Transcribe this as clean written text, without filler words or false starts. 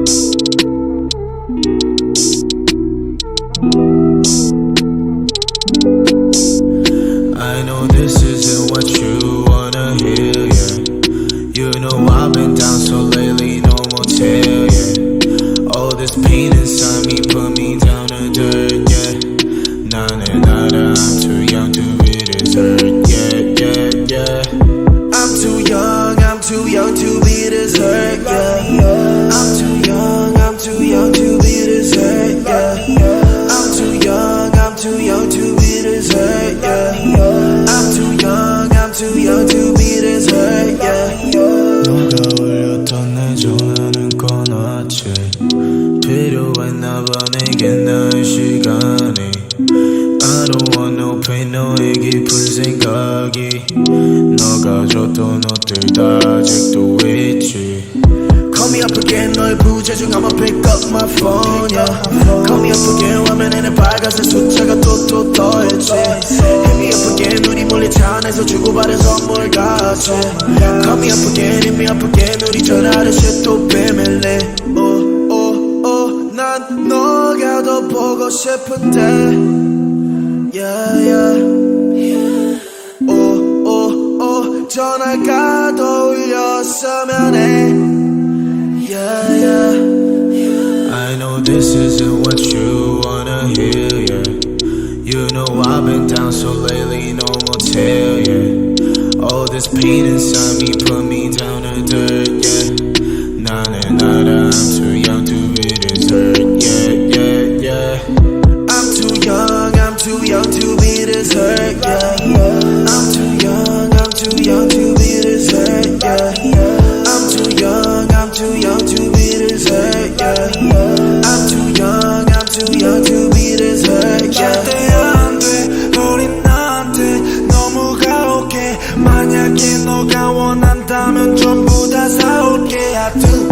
I know this isn't what you wanna hear, yeah. You know I've been down so lately, no motel, yeah. All this pain inside me put me down to dirt, yeah. Nah, I'm too young to be this hurt, yeah. I'm too young to be this hurt, yeah. I'm too young to be this hurt, yeah. I'm too young to be this hurt, yeah. I'm too young to be this hurt, yeah. 너가 울렸던 내 전화는 꺼놨지. 필요했나봐 내겐 나의 시간이. I don't want no pain, 너의 깊은 생각이. 너가 줬던 옷들 다 아직도 있지. Call me up again, 너의 부재중 I'ma pick up my phone, yeah. Call me up again, 화면에는 빨간색 숫자가 또 더했지. Hit me up again, 우리 몰래 차 안에서 주고받은 선물 같이. Call me up again, hit me up again, 우리 전화하듯이 또 비밀리. 난 너가 더 보고 싶은데, yeah. 전화가 더 울렸으면 해. Yeah. I know this isn't what you wanna hear, yeah. You know I've been down so lately, no motel, yeah. All this pain inside me put me down to dirt, yeah. Nah, I'm too young to be this hurt, yeah. I'm too young to be this hurt, yeah. I'm too young to be this hurt, yeah. I'm too young to be this hurt, yeah. I'm too young to be this hurt, yeah. 절대 안 돼, 우린 나한테 너무 가혹해. 만약에 너가 원한다면 전부 다 사올게. I do